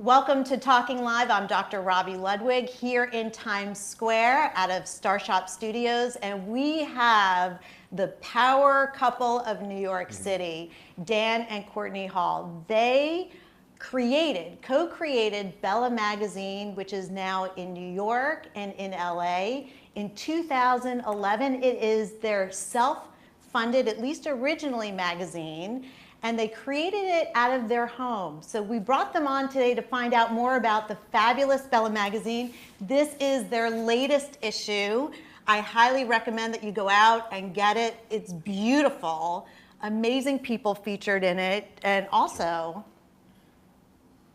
Welcome to Talking Live. I'm Dr. Robi Ludwig here in Times Square out of Starshop Studios, and we have the power couple of New York City, Dan and Courtenay Hall. They co-created Bella Magazine, which is now in New York and in LA. In 2011, it is their self-funded, at least originally, magazine, and they created it out of their home. So we brought them on today to find out more about the fabulous Bella Magazine. This is their latest issue. I highly recommend that you go out and get it. It's beautiful, amazing people featured in it, and also,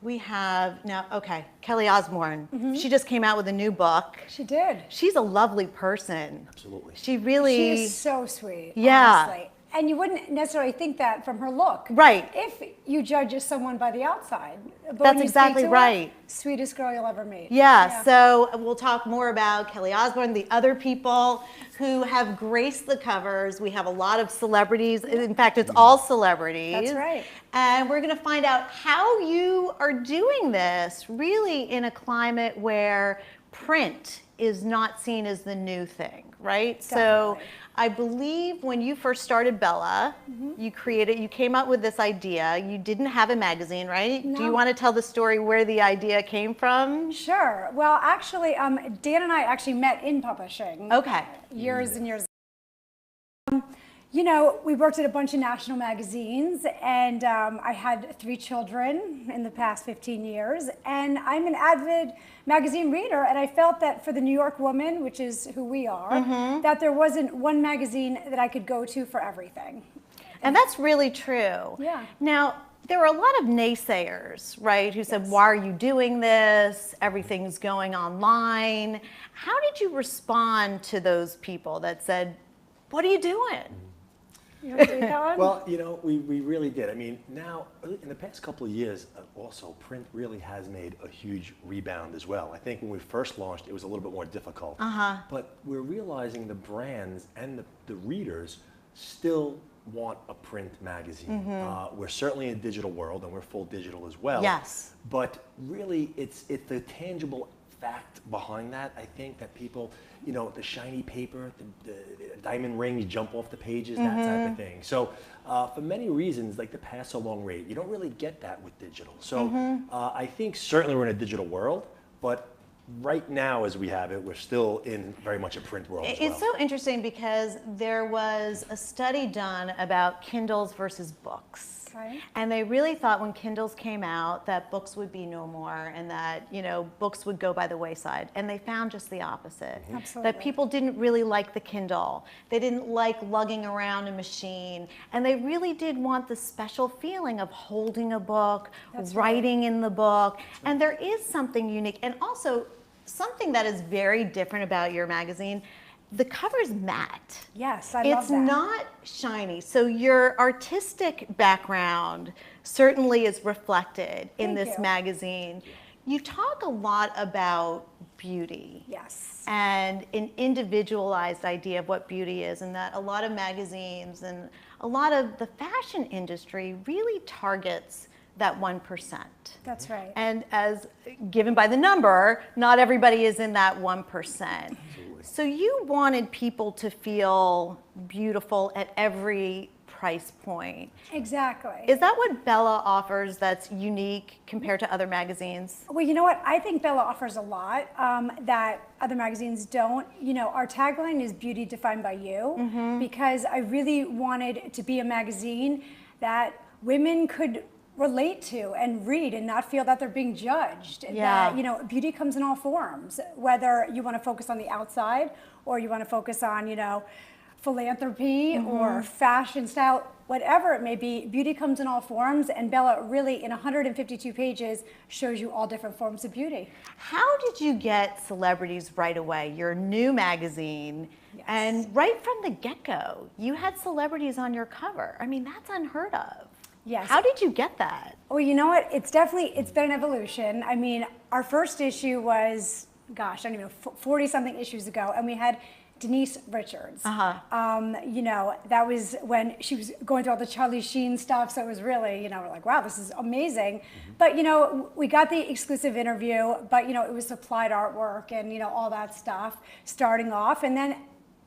we have now, Kelly Osbourne. She just came out with a new book. She did. She's a lovely person. Absolutely. She really... She's so sweet, yeah. honestly. And you wouldn't necessarily think that from her look. Right. If you judge someone by the outside. But That's exactly right. Sweetest girl you'll ever meet. Yeah, so we'll talk more about Kelly Osbourne, the other people who have graced the covers. We have a lot of celebrities. In fact, it's all celebrities. That's right. And we're going to find out how you are doing this really in a climate where print is not seen as the new thing, right? Definitely. So I believe when you first started Bella, you came up with this idea. You didn't have a magazine, right? No. Do you want to tell the story where the idea came from? Sure. Well, actually, Dan and I actually met in publishing. Okay. Years and years. You know, we worked at a bunch of national magazines, and I had 3 children in the past 15 years, and I'm an avid magazine reader, and I felt that for the New York woman, which is who we are, that there wasn't one magazine that I could go to for everything. And that's really true. Yeah. Now, there were a lot of naysayers, right, who said, why are you doing this? Everything's going online. How did you respond to those people that said, what are you doing? You want to take that one? Well, you know, we really did. I mean, now, in the past couple of years, also, print really has made a huge rebound as well. I think when we first launched, it was a little bit more difficult. But we're realizing the brands and the readers still want a print magazine. We're certainly in a digital world, and we're full digital as well. Yes. But really, it's the tangible fact behind that. I think that people, you know, the shiny paper, the diamond ring, you jump off the pages, that type of thing. So for many reasons, like the pass along rate, you don't really get that with digital. So I think certainly we're in a digital world, but right now as we have it, we're still in very much a print world as well. It's so interesting because there was a study done about Kindles versus books. Okay. And they really thought when Kindles came out that books would be no more and that, you know, books would go by the wayside. And they found just the opposite. Absolutely. That people didn't really like the Kindle. They didn't like lugging around a machine. And they really did want the special feeling of holding a book, writing in the book. And there is something unique. And also something that is very different about your magazine. The cover's matte. Yes, I love that. It's not shiny. So your artistic background certainly is reflected in this magazine. You talk a lot about beauty. Yes. And an individualized idea of what beauty is, and that a lot of magazines and a lot of the fashion industry really targets that 1%. That's right. And as given by the number, not everybody is in that 1%. So you wanted people to feel beautiful at every price point. Exactly. Is that what Bella offers that's unique compared to other magazines? Well, you know what? I think Bella offers a lot that other magazines don't. You know, our tagline is beauty defined by you, because I really wanted it to be a magazine that women could relate to and read and not feel that they're being judged. Yeah. That, you know, beauty comes in all forms, whether you want to focus on the outside or you want to focus on, you know, philanthropy or fashion style, whatever it may be, beauty comes in all forms, and Bella really in 152 pages shows you all different forms of beauty. How did you get celebrities right away? Your new magazine, and right from the get-go, you had celebrities on your cover. I mean, that's unheard of. Yes. How did you get that? Well, you know what? It's been an evolution. I mean, our first issue was, gosh, I don't even know, 40-something issues ago, and we had Denise Richards. Uh-huh. You know, that was when she was going through all the Charlie Sheen stuff. So it was really, you know, we're like, wow, this is amazing. But, you know, we got the exclusive interview, but, you know, it was supplied artwork and, you know, all that stuff starting off. And then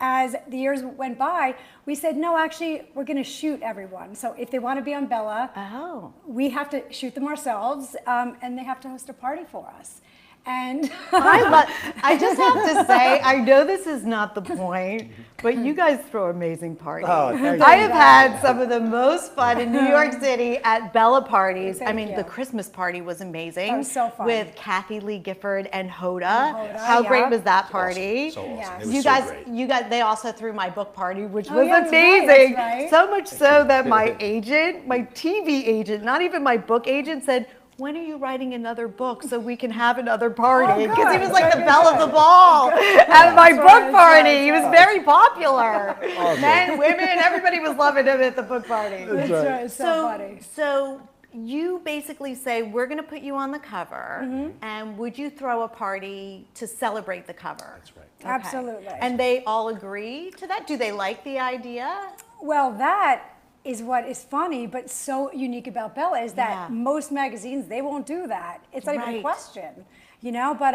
as the years went by, we said, no, actually, we're going to shoot everyone. So if they want to be on Bella, we have to shoot them ourselves, and they have to host a party for us. And I just have to say, I know this is not the point, but you guys throw amazing parties. Oh, thank you. I have had some of the most fun in New York City at Bella parties. I mean, you. the Christmas party was amazing. That was so fun. With Kathy Lee Gifford and Hoda. Hoda, How great yeah. was that party? So awesome. Yes. It was You so guys, great. they also threw my book party, which Oh, was yeah, that's right, amazing. that's right. So much so that my agent, my TV agent, not even my book agent, said, when are you writing another book so we can have another party? Oh, Because he good. was like the Good, belle good. of the ball at my book right, party. that's He was right. very popular. Awesome. Men, women, everybody was loving him at the book party. That's right. It's so funny. So you basically say, we're going to put you on the cover, and would you throw a party to celebrate the cover? That's right. Okay. Absolutely. And they all agree to that? Do they like the idea? Well, that is what is funny, but so unique about Bella is that Yeah. most magazines, they won't do that. It's not even a Right. question, you know? But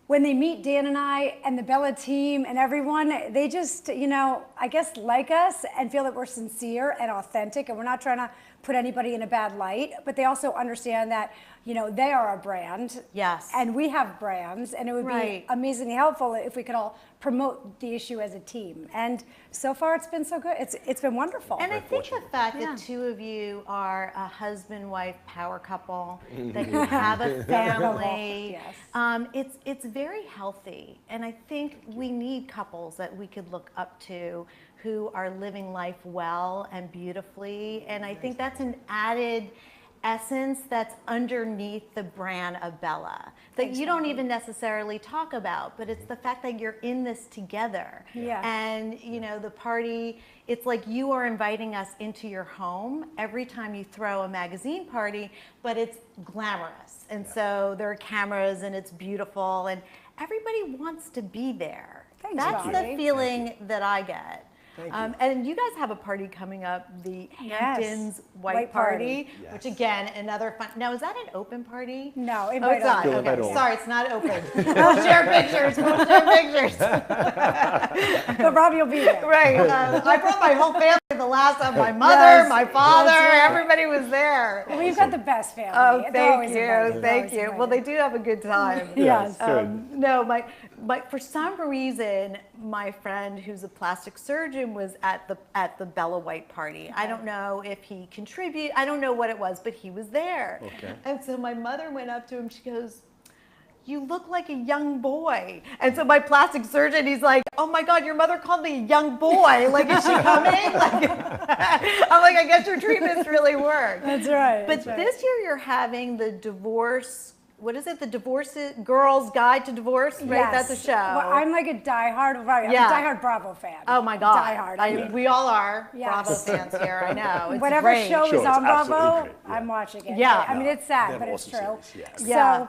when they meet Dan and I and the Bella team and everyone, they just, you know, I guess like us and feel that we're sincere and authentic and we're not trying to put anybody in a bad light, but they also understand that, you know, they are a brand. Yes. And we have brands, and it would Right. be amazingly helpful if we could all promote the issue as a team. And so far, it's been so good. It's been wonderful. And I think the fortunate. fact Yeah. that two of you are a husband-wife power couple, that you have a family, Yes. it's very healthy. And I think we need couples that we could look up to who are living life well and beautifully. And I think that's an added essence that's underneath the brand of Bella that you don't even necessarily talk about, but it's the fact that you're in this together. Yeah. And you know, the party, it's like you are inviting us into your home every time you throw a magazine party, but it's glamorous. And so there are cameras and it's beautiful and everybody wants to be there. Thanks, That's Robi. the feeling that I get. Thank you. And you guys have a party coming up, the Yes. Hamptons White White Party, Party. Yes. which again, another fun. Now, is that an open party? No, Oh, invite it's not. Still Okay. invite only. Sorry, it's not open. We'll share pictures. We'll share pictures. But Robbie will be there. Right. I brought my whole family the last time. My mother, Yes, my father, that's right. everybody was there. We've got the best family. Oh, They're thank always you, invited. They're thank always you. invited. Well, they do have a good time. Yes. No, my for some reason, my friend who's a plastic surgeon was at the Bella White Party. I don't know if he contributed. I don't know what it was, but he was there. Okay. And so my mother went up to him. She goes, "You look like a young boy." And so my plastic surgeon, he's like, "Oh my God, your mother called me a young boy. Like, is she coming?" Like, I'm like, I guess your treatments really work. That's right. But that's right. this year you're having the divorce, what is it? The Divorce Girls Guide to Divorce, right? Yes. That's a show. Well, I'm like a diehard, right? I'm Yeah. a diehard Bravo fan. Oh my God. Diehard. I mean, We all are Yes. Bravo fans here, I know. It's whatever great. show Sure, is it's on Bravo, absolutely great, yeah. I'm watching it. Yeah. I mean, it's They sad, have but it's awesome true. series, yes. Yeah. So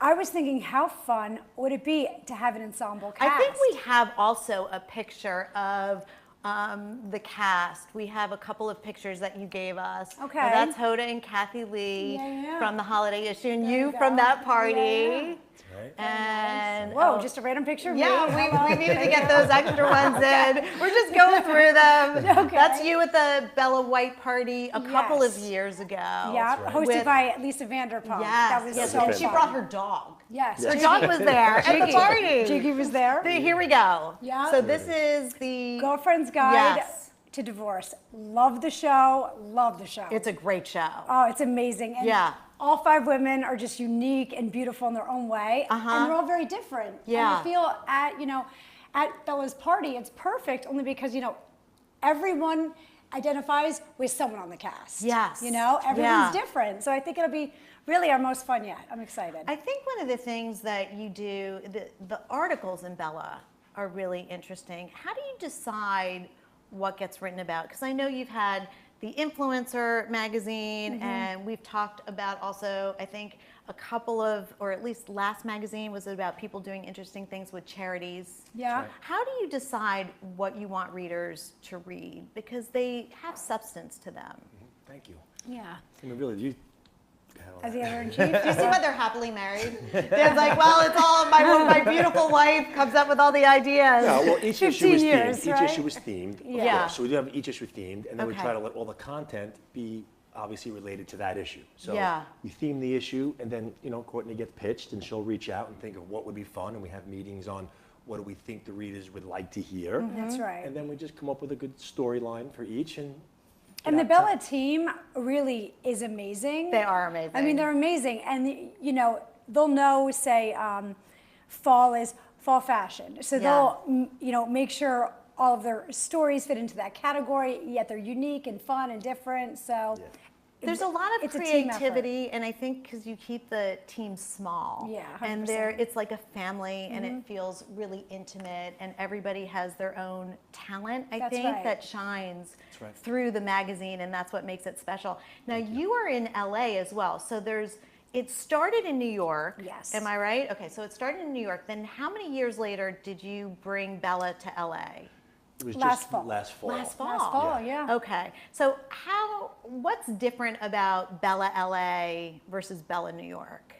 I was thinking, how fun would it be to have an ensemble cast? I think we have also a picture of the cast. We have a couple of pictures that you gave us. Okay. Well, that's Hoda and Kathy Lee Yeah. from the holiday issue, and There you you go. from that party. Yeah. Right. And Whoa, oh, just a random picture of yeah, me. we needed to get those extra ones in. We're just going through them. Okay. That's you at the Bella White Party a couple of Yes. years ago. Yeah, right. hosted With- by Lisa Vanderpump. Yes, That was yes, so and she fun. brought her dog. Yes, Her Jiggy. dog was there at the Jiggy. party. Jiggy was there. Here we go. Yeah. So this is the Girlfriend's Guide Yes. to Divorce. Love the show. Love the show. It's a great show. Oh, it's amazing. And Yeah. all 5 women are just unique and beautiful in their own way. Uh-huh. And they're all very different. Yeah. And I feel at Bella's party, it's perfect only because, everyone identifies with someone on the cast. Yes. Everyone's Yeah. different. So I think it'll be really our most fun yet. I'm excited. I think one of the things that you do, the articles in Bella are really interesting. How do you decide what gets written about? Because I know you've had the Influencer magazine, and we've talked about also, I think, a couple of, or at least last magazine was about people doing interesting things with charities. Yeah. Right. How do you decide what you want readers to read? Because they have substance to them. Thank you. Yeah. I mean, really, you. As the editor-in-chief. Do you see why they're happily married? They're like, well, it's all my beautiful wife comes up with all the ideas. Yeah, well, each issue 15 is years, themed. right? Each issue is themed. Yeah. Course. So we do have each issue themed, and then we Okay. try to let all the content be obviously related to that issue. So Yeah. we theme the issue, and then Courtenay gets pitched, and she'll reach out and think of what would be fun, and we have meetings on what do we think the readers would like to hear. That's right. And then we just come up with a good storyline for each, and And the get out Bella team really is amazing. They are amazing. I mean, they're amazing. And, they'll know, say, fall is fall fashion. So they'll, make sure all of their stories fit into that category, yet they're unique and fun and different. So there's a lot of it's a team effort. creativity, and I think because you keep the team small, Yeah, and 100%. it's like a family, and it feels really intimate, and everybody has their own talent. I That's think right. that shines right. through the magazine, and that's what makes it special. Now you are in LA as well, so it started in New York. Yes. Am I right? Okay, so it started in New York. Then how many years later did you bring Bella to LA? it was Last just fall. last fall. Last fall. Last fall, yeah. Okay. So what's different about Bella LA versus Bella New York?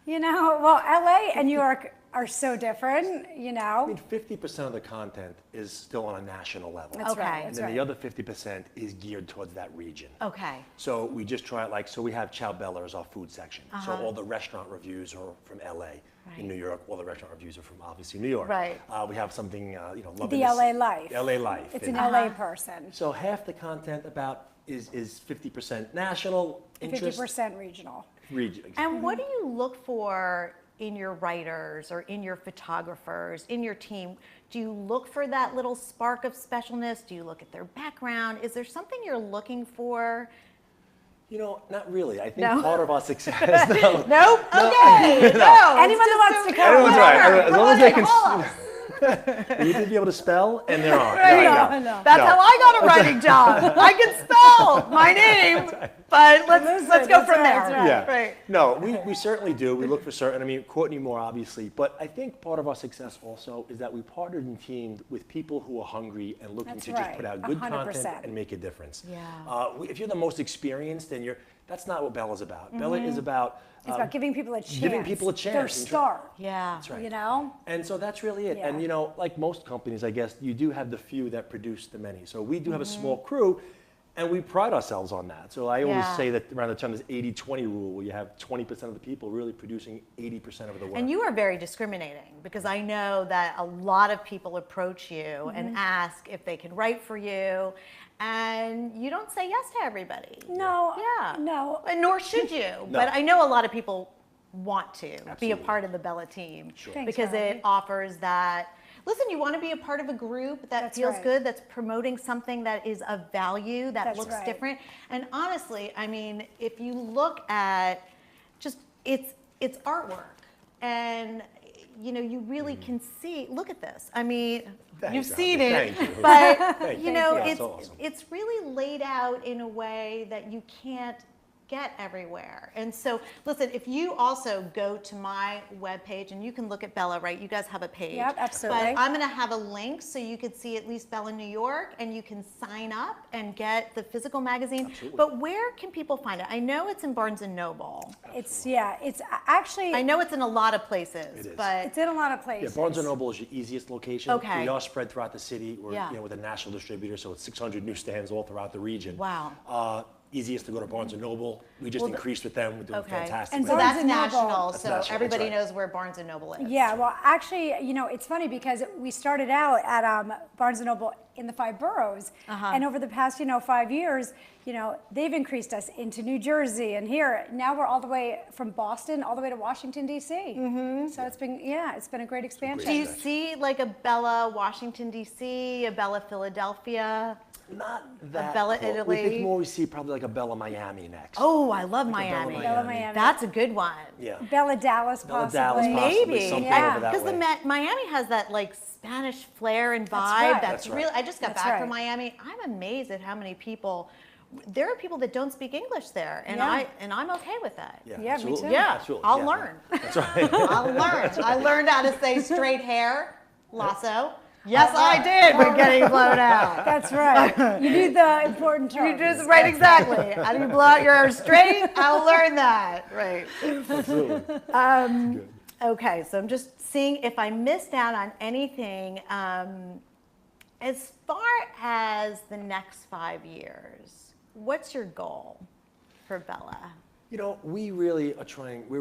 Well, LA and New York are so different, I mean, 50% of the content is still on a national level. That's Okay. right. And That's then right. the other 50% is geared towards that region. Okay. So we just try it so we have Ciao Bella as our food section. So all the restaurant reviews are from LA. Right. In New York, all the restaurant reviews are from obviously New York. Right. We have something, loving The this- LA life. LA life. It's And an LA person. So half the content is 50% national interest. 50% regional. Region. And what do you look for in your writers or in your photographers, in your team? Do you look for that little spark of specialness? Do you look at their background? Is there something you're looking for? Not really. I think No? part of our success. Nope. Okay. No. Anyone that wants to come. Everyone's right. As long as they Call can. us. You need to be able to spell, and they're on. There you No, go. no. That's No. how I got a writing job. I can spell my name, but let's go from there. that's right. Yeah. Right. No, we certainly do. We look for certain. I mean, Courtenay more obviously, but I think part of our success also is that we partnered and teamed with people who are hungry and looking That's to just right. put out good 100%. content and make a difference. Yeah. If you're the most experienced, then that's not what Bella's about. Bella is about It's about giving people a chance. giving people a chance Their and start. Yeah. That's right. And so that's really it. Yeah. And like most companies, I guess, you do have the few that produce the many. So we do have a small crew, and we pride ourselves on that. So I always Yeah. say that around the time this 80-20 rule, where you have 20% of the people really producing 80% of the work. And you are very discriminating, because I know that a lot of people approach you and ask if they can write for you, and you don't say yes to everybody. No. Yeah. No. And nor should you. No. But I know a lot of people want to be a Absolutely. part of the Bella team. Sure. Thanks, because Robbie. it offers that. Listen, you want to be a part of a group that That's feels right. good, that's promoting something that is of value, that That's looks right. different. And honestly, I mean, if you look at just it's artwork, and you really can see. Look at this. I mean, Thanks, you've Robbie. seen it, Thank you. but Thank you you. know, Yeah, it's it's awesome. it's really laid out in a way that you can't get everywhere. And so, listen, if you also go to my webpage, and you can look at Bella, right? You guys have a page. Yep, absolutely. But I'm going to have a link so you could see at least Bella New York, and you can sign up and get the physical magazine. Absolutely. But where can people find it? I know it's in Barnes & Noble. It's actually, I know it's in a lot of places, It is. but it's in a lot of Yeah, places. Barnes & Noble is your easiest location. Okay. We are spread throughout the city. We're Yeah. with a national distributor, so it's 600 newsstands all throughout the region. Wow. Easiest to go to Barnes & Noble. We just Well, increased with them. We're doing And okay. fantastic. So with Barnes that's them. Noble. national, That's so national, everybody that's right. knows where Barnes & Noble is. Yeah, well, actually, it's funny because we started out at Barnes & Noble in the 5 boroughs, and over the past, 5 years, they've increased us into New Jersey and here. Now we're all the way from Boston all the way to Washington, D.C. So it's been a great expansion. Do you see like a Bella Washington, D.C., a Bella Philadelphia? Not that Bella close. Italy. We think more we see probably like a Bella Miami next. Oh, I love Like a Bella Miami. Bella Miami. That's a good one. Yeah. Bella Dallas, Bella possibly. Dallas, possibly. Maybe, Something yeah. over that Because way. Miami has that like Spanish flair and vibe. right. That's That's right. really. I just got That's back right. from Miami. I'm amazed at how many people there are people that don't speak English there, and I'm okay with that. Yeah, me absolutely. too. Yeah, Absolutely. I'll Yeah, learn. That's right. I'll learn. I learned how to say straight hair, lasso. Yes, I did when getting blown out. That's right. You need the important You terms. just right, exactly. How do you blow out your hair straight? I'll learn that. Right. Absolutely. Okay, so I'm just seeing if I missed out on anything. As far as the next 5 years, what's your goal for Bella? You know, we really are trying, we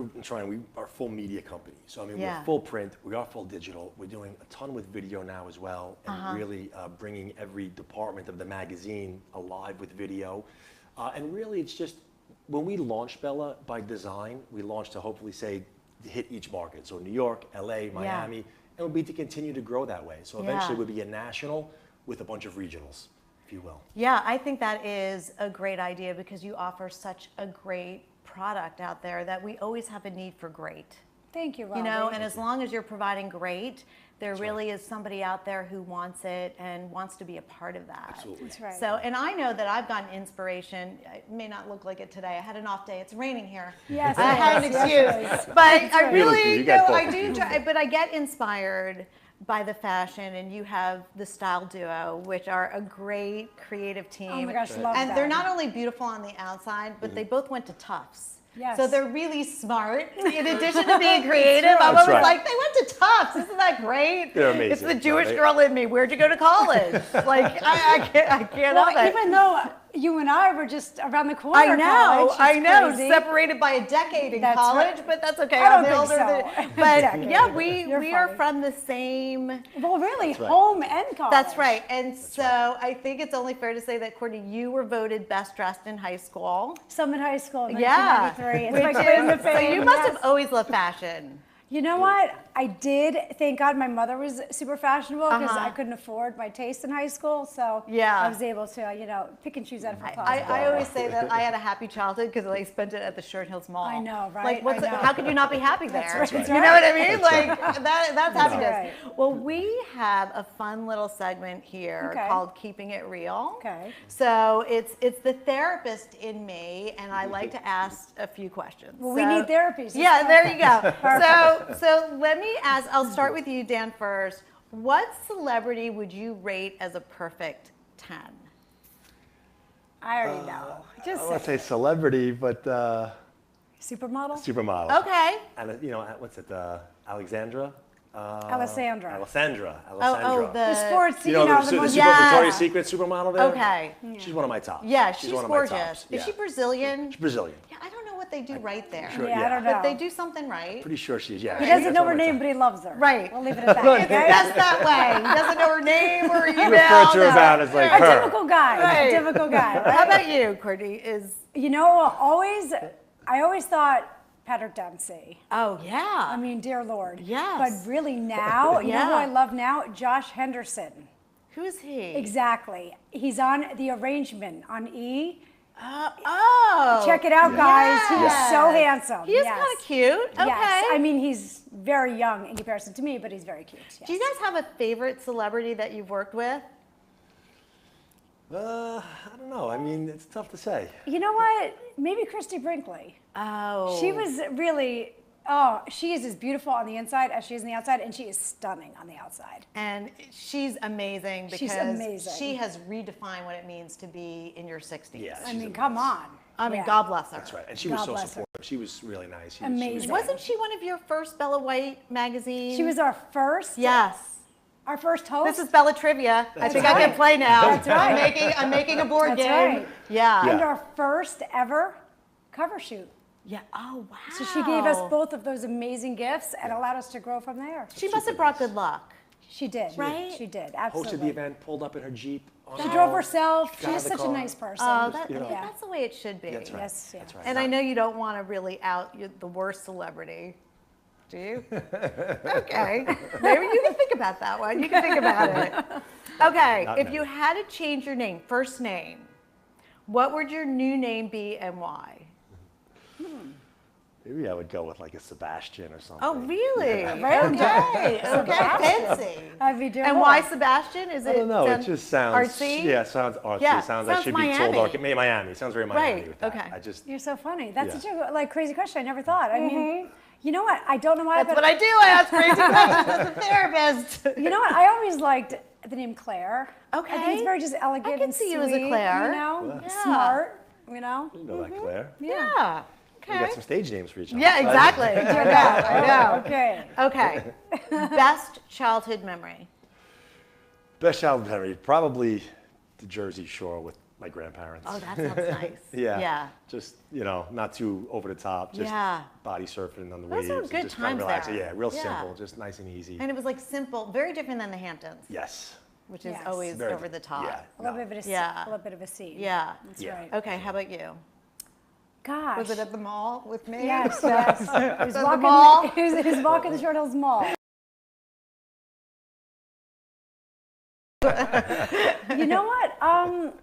are a full media company. So, I mean, Yeah. we're full print, we are full digital. We're doing a ton with video now as well, and really bringing every department of the magazine alive with video. And really, it's just, when we launched Bella, by design, we launched to hopefully say, hit each market. So New York, LA, Miami, and it would be to continue to grow that way. So eventually it would be a national with a bunch of regionals, if you will. Yeah, I think that is a great idea because you offer such a great product out there that we always have a need for great. Thank you, Robi. You know, and as long as you're providing great, there really is somebody out there who wants it and wants to be a part of that. Absolutely. That's right. So, and I know that I've gotten inspiration. It may not look like it today. I had an off day. It's raining here. Yes, I have an excuse. But I really, You got I both. do try, but I get inspired by the fashion, and you have the Style Duo, which are a great creative team. Oh my gosh, love And that. they're not only beautiful on the outside, but they both went to Tufts. Yes. So they're really smart. In addition to being creative, I'm That's always right. like, they went to Tufts. Isn't that great? They're amazing. It's the Jewish No, they- girl in me. Where'd you go to college? Like, I can't Well, help it. even though you and I were just around the corner. I know, Crazy. separated by a decade in That's college, right. but that's okay. I don't I'm think older so. than, but Decade. yeah, we You're are funny. from the same. Well, really, right. home and college. That's right, and so I think it's only fair to say that Courtney, you were voted best dressed in high school. Summit High School in Yeah, 1993. It's Which my claim to is- so fame. you must yes. have always loved fashion. You know what? I did. Thank God my mother was super fashionable because Uh-huh. I couldn't afford my taste in high school. So Yeah. I was able to, pick and choose out of her closet. I always say that I had a happy childhood because I spent it at the Short Hills Mall. I know, right? Like, I know. how could you not be happy there? right. That's You know what I right. mean? Like that's happiness. right. Well, we have a fun little segment here Okay. called Keeping It Real. Okay. So it's the therapist in me, and I like to ask a few questions. Well, we need therapies. Yeah, there you go. Perfect. So let me ask. I'll start with you, Dan, first. What celebrity would you rate as a perfect 10? I already know. I Just want to say celebrity, but supermodel. supermodel. Okay. And what's it? Alexandra. Alessandra. Alessandra. Oh, The sports, You know, the the most. Yeah. Victoria's Secret supermodel there? Okay. She's one of my tops. Yeah, she's one of my gorgeous. tops. Is she Brazilian? She's Brazilian. Yeah, I don't know what they do right there. Sure. Yeah, I don't know. But they do something right. Pretty sure she is, yeah. He doesn't That's know one her of my name, tops. but he loves her. Right. We'll leave it at that. It's Okay? best that way. He doesn't know her name or email. refer to her no. about as like A her. typical guy. Right. A typical guy. Right? How about you, Courtney? I always thought Patrick Dempsey. Oh yeah. I mean, dear Lord. Yes. But really now, you know who Yeah. I love now? Josh Henderson. Who is he? Exactly. He's on The Arrangement on E. Oh. Check it out, guys. He is Yes. so handsome. He is Yes. kind of cute. Okay. Yes. I mean, he's very young in comparison to me, but he's very cute. Yes. Do you guys have a favorite celebrity that you've worked with? I don't know. I mean, it's tough to say. You know what? Maybe Christy Brinkley. Oh. She was really, she is as beautiful on the inside as she is on the outside, and she is stunning on the outside. And she's amazing because She's amazing. she has redefined what it means to be in your 60s. Yeah. I She's mean, come on. I mean, Yeah. God bless her. That's right. And she was God so bless her. supportive. She was really nice. She Amazing. Was Wasn't she one of your first Bella White magazine? She was our first. Yes. Our first host. This is Bella Trivia. I think I right. can play now. That's right. I'm making a board That's game. right. Yeah. and Yeah. our first ever cover shoot. Yeah. Oh wow. So she gave us both of those amazing gifts and allowed us to grow from there. She must have brought good luck. She did. Right? She did. hosted Absolutely. the event, pulled up in her Jeep. She drove herself. She Got is out of the such a car. nice person. Oh, Yeah. that's the way it should be. That's right. Yes, yeah. That's right. And I know you don't want to really out the worst celebrity. Do you? Okay. Maybe you can think about that one. You can think about it. Okay. Not If many. you had to change your name, first name, what would your new name be and why? Maybe I would go with like a Sebastian or something. Oh, really? Right? Okay. Okay. Fancy. I'd be doing And more. why Sebastian? Is it? I don't know. It just sounds artsy. Yeah, it sounds artsy. Yeah, It sounds I sounds should Miami. be told artsy. Miami. It sounds very Miami Right, with that. okay. I just You're so funny. That's Yeah. such a like crazy question. I never thought. I mean, you know what? I don't know why. That's what I do. I ask crazy questions as a therapist. You know what? I always liked the name Claire. Okay. I think it's very just elegant. I can and see you as a sweet, Claire. You know, Yeah. smart. You know. you know that, Claire. Yeah. We Okay. got some stage names for each other. Yeah, exactly. I know. Okay. Okay. Best childhood memory. Best childhood memory, probably the Jersey Shore with my grandparents. Oh, that sounds nice. Yeah. Yeah. Just, not too over the top. Just Yeah. body surfing on the Those waves. are and good just kinda times relaxing. there. Yeah, real Yeah. simple, just nice and easy. And it was like simple, very different than the Hamptons, Yes. which is Yes. always Very over the top. Yeah. A little bit of a Yeah. a little bit of a scene. Yeah. That's Yeah. right. Okay, how about you? Gosh. Was it at the mall with me? Yes, yes. He was At the walking. mall? He was walking the Short Hills Mall. You know what?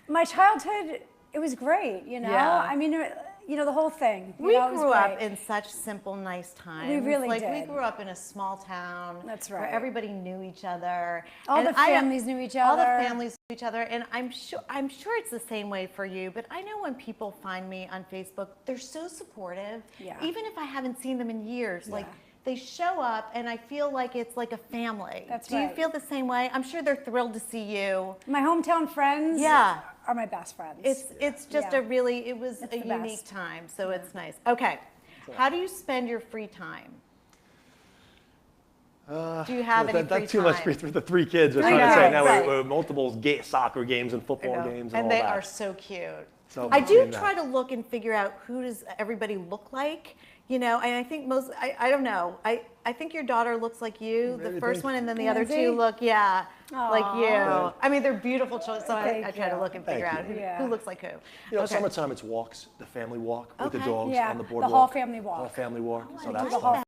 My childhood, it was great. Yeah. I mean, the whole thing. We it was grew up great. in such simple, nice times. We really We did. grew up in a small town. That's Where right. everybody knew each other. All And the families knew each All the other. families knew each other, and I'm sure it's the same way for you. But I know when people find me on Facebook, they're so supportive. Yeah. Even if I haven't seen them in years, like Yeah. they show up, and I feel like it's like a family. That's Do you right. feel the same way? I'm sure they're thrilled to see you. My hometown friends. Yeah. Are my best friends. It's just Yeah. it was a the unique best. time, so it's nice. Okay, how do you spend your free time? Do you have any free That's too much time? for the three kids. We're I trying to know, say now right. we're multiple soccer games and I football know. games and all they that. are so cute. So I do between that- try to look and figure out who does everybody look like, and I think I don't know. I think your daughter looks like you, the Maybe first thank one, and then the other Lindsay? two look, like you. Aw. I mean, they're beautiful children, so I Thank try to you. look and figure Thank out you. Yeah. who looks like who. Okay. Summertime it's walks, the family walk with the Okay. dogs Yeah, on the the boardwalk. whole family walk. Whole family walk. So I that's like fun. that.